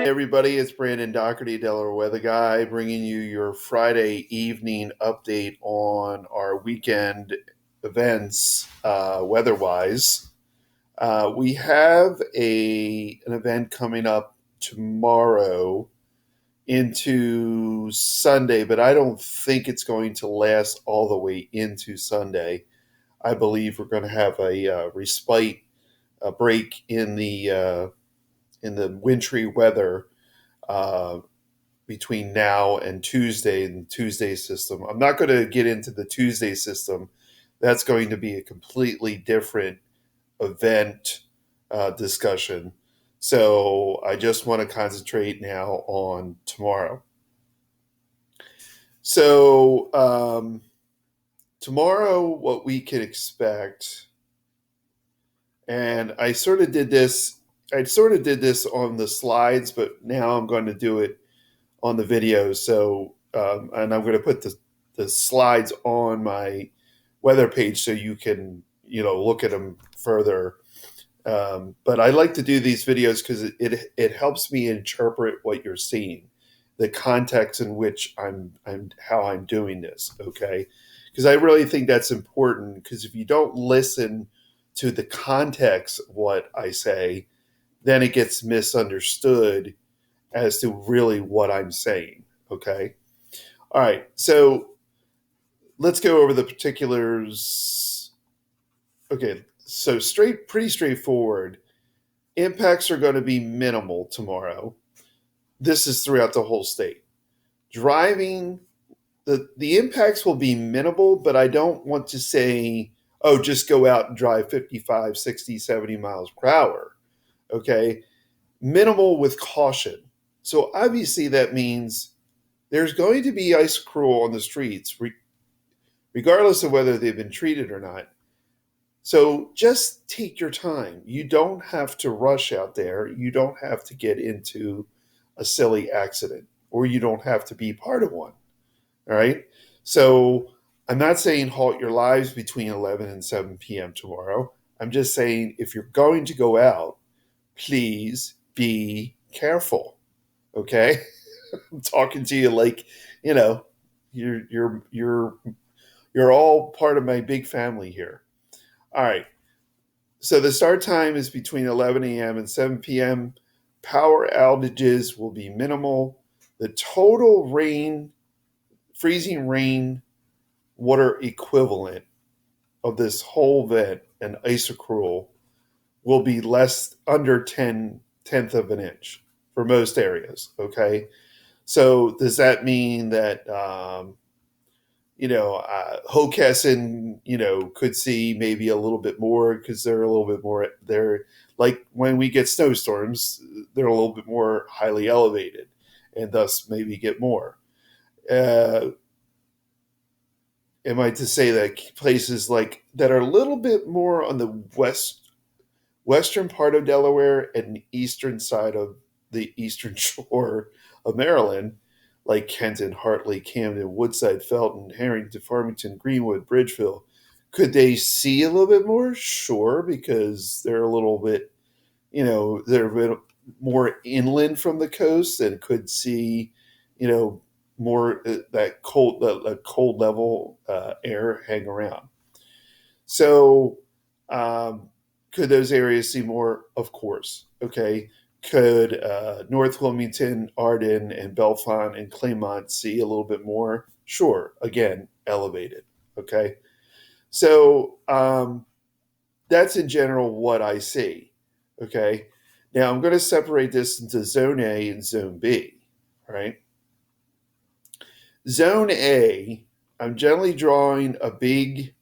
everybody. It's Brandon Doherty, Delaware Weather Guy, bringing you your Friday evening update on our weekend events weather-wise. We have an event coming up tomorrow into Sunday, but I don't think it's going to last all the way into Sunday. I believe we're going to have a respite, a break in the wintry weather uh, between now and Tuesday and the Tuesday system. I'm not going to get into the Tuesday system. That's going to be a completely different event discussion. So I just want to concentrate now on tomorrow. So tomorrow, what we can expect, and I sort of did this on the slides, but now I'm going to do it on the video. So, and I'm going to put the slides on my weather page so you can, look at them further. But I like to do these videos because it helps me interpret what you're seeing, the context in which I'm how I'm doing this. Okay, because I really think that's important. Because if you don't listen to the context of what I say, then it gets misunderstood as to really what I'm saying. Okay. All right. So let's go over the particulars. Okay. So pretty straightforward. Impacts are going to be minimal tomorrow. This is throughout the whole state. Driving, the impacts will be minimal, but I don't want to say, oh, just go out and drive 55, 60, 70 miles per hour. Okay. Minimal with caution. So obviously that means there's going to be ice accrual on the streets, regardless of whether they've been treated or not. So just take your time. You don't have to rush out there. You don't have to get into a silly accident, or you don't have to be part of one. All right. So I'm not saying halt your lives between 11 and 7 p.m. tomorrow. I'm just saying if you're going to go out, please be careful. Okay. I'm talking to you like, you know, you're all part of my big family here. All right. So the start time is between 11 a.m. and 7 p.m. Power outages will be minimal. The total freezing rain water equivalent of this whole event and ice accrual will be less under 10th of an inch for most areas. Okay. So does that mean that Hockessin, could see maybe a little bit more because they're a little bit more. They're like when we get snowstorms, they're a little bit more highly elevated, and thus maybe get more. Uh, am I to say that places like that are a little bit more on the western part of Delaware and the eastern side of the eastern shore of Maryland, like Kenton, Hartley, Camden, Woodside, Felton, Harrington, Farmington, Greenwood, Bridgeville, could they see a little bit more? Sure, because they're a little bit, they're a bit more inland from the coast and could see, more that cold level air hang around. So, could those areas see more? Of course. Okay. Could North Wilmington, Arden, and Bellefonte and Claymont see a little bit more? Sure. Again, elevated. Okay. So that's in general what I see. Okay. Now I'm going to separate this into Zone A and Zone B. Right. Zone A, I'm generally drawing a big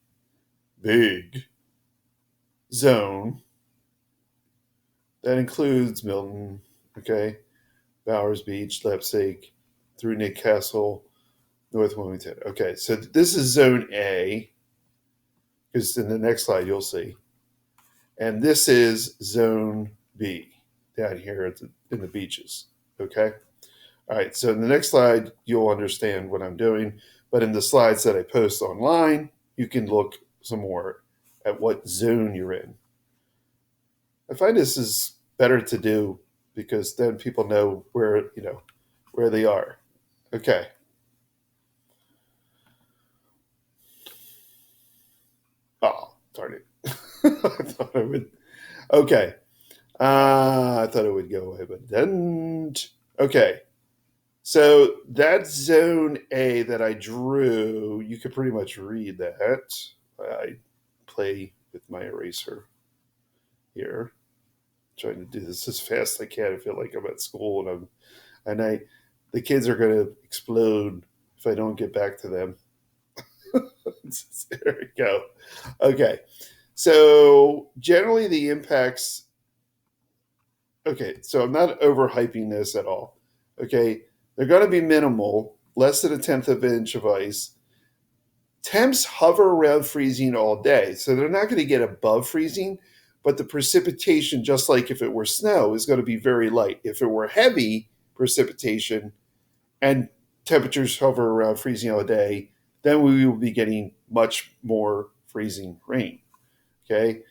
zone that includes Milton, okay, Bowers Beach, Leipzig, through Nick Castle, North Wilmington. Okay, so this is Zone A, because in the next slide you'll see. And this is Zone B, down here in the beaches. Okay? All right, so in the next slide you'll understand what I'm doing. But in the slides that I post online, you can look some more at what zone you're in. I find this is better to do because then people know where they are. Okay. Oh, darn it. I thought I would. Okay. I thought it would go away, but it didn't. Okay. So that zone A that I drew, you could pretty much read that. I play with my eraser here, trying to do this as fast as I can. I feel like I'm at school and the kids are going to explode if I don't get back to them. There we go. Okay. So generally the impacts. Okay, so I'm not overhyping this at all. Okay, they're going to be minimal, less than a tenth of an inch of ice. Temps hover around freezing all day, so they're not going to get above freezing, but the precipitation, just like if it were snow, is going to be very light. If it were heavy precipitation and temperatures hover around freezing all day, then we will be getting much more freezing rain. Okay,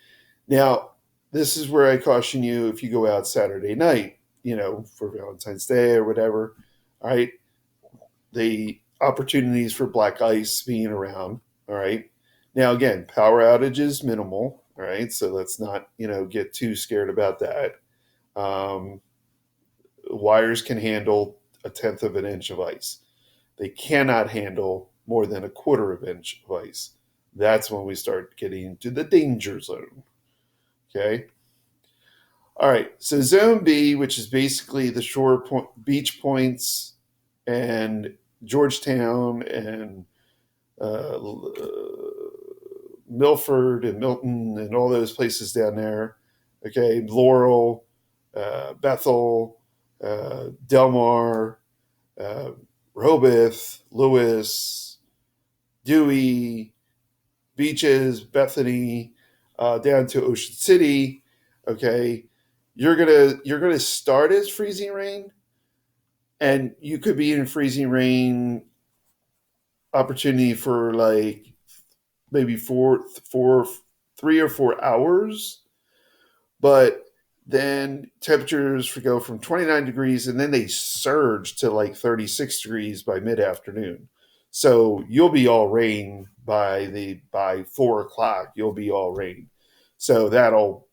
now this is where I caution you if you go out Saturday night, for Valentine's Day or whatever. All right, the opportunities for black ice being around. All right. Now, again, power outages minimal. All right. So let's not, get too scared about that. Um, Wires can handle a tenth of an inch of ice. They cannot handle more than a quarter of an inch of ice. That's when we start getting into the danger zone. Okay. All right. So zone B, which is basically the beach points and Georgetown and uh, Milford and Milton and all those places down there. Okay, Laurel, Bethel, Delmar, uh, Rehoboth, Lewis, Dewey, Beaches, Bethany, down to Ocean City. Okay, you're gonna start as freezing rain, and you could be in freezing rain opportunity for like maybe 3 or 4 hours, but then temperatures go from 29 degrees and then they surge to like 36 degrees by mid-afternoon. So you'll be all rain by 4 o'clock. You'll be all rain. So that'll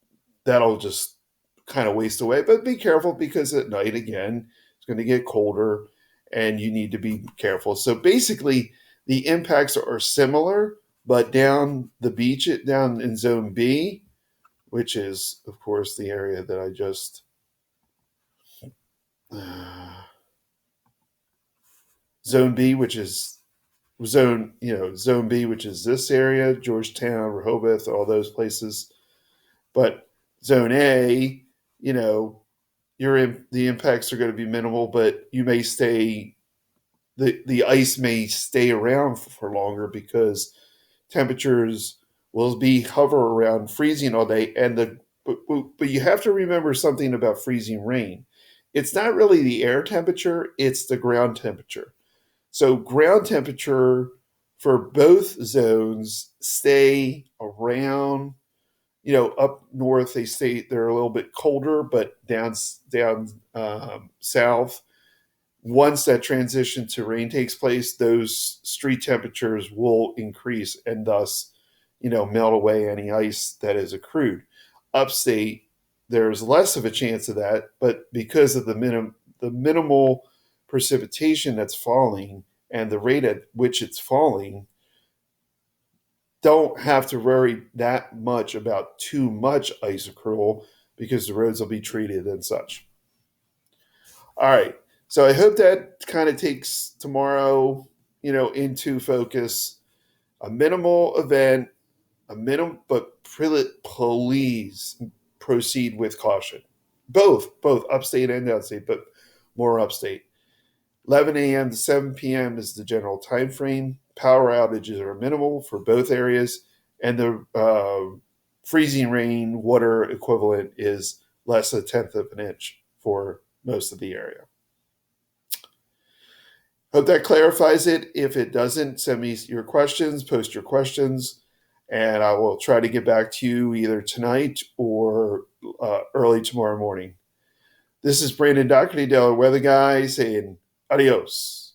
just kind of waste away. But be careful because at night again it's going to get colder and you need to be careful. So basically the impacts are similar, but down the beach, down in Zone B, which is, of course, the area that I just Zone B, which is Zone B, which is this area, Georgetown, Rehoboth, all those places. But Zone A, you know, the impacts are going to be minimal, but you may stay the ice may stay around for longer because temperatures will be hover around freezing all day. But you have to remember something about freezing rain. It's not really the air temperature; it's the ground temperature. So ground temperature for both zones stay around. Up north they're a little bit colder, but down south, once that transition to rain takes place, those street temperatures will increase and thus, melt away any ice that is accrued. Upstate, there's less of a chance of that, but because of the minimal precipitation that's falling and the rate at which it's falling, don't have to worry that much about too much ice accrual because the roads will be treated and such. All right. So I hope that kind of takes tomorrow, into focus. A minimal event, but please proceed with caution. Both upstate and downstate, but more upstate. 11 a.m. to 7 p.m. is the general time frame. Power outages are minimal for both areas, and the freezing rain water equivalent is less than a tenth of an inch for most of the area. Hope that clarifies it. If it doesn't, send me your questions, post your questions, and I will try to get back to you either tonight or early tomorrow morning. This is Brandon Doherty, Delaware Weather Guy, saying adios.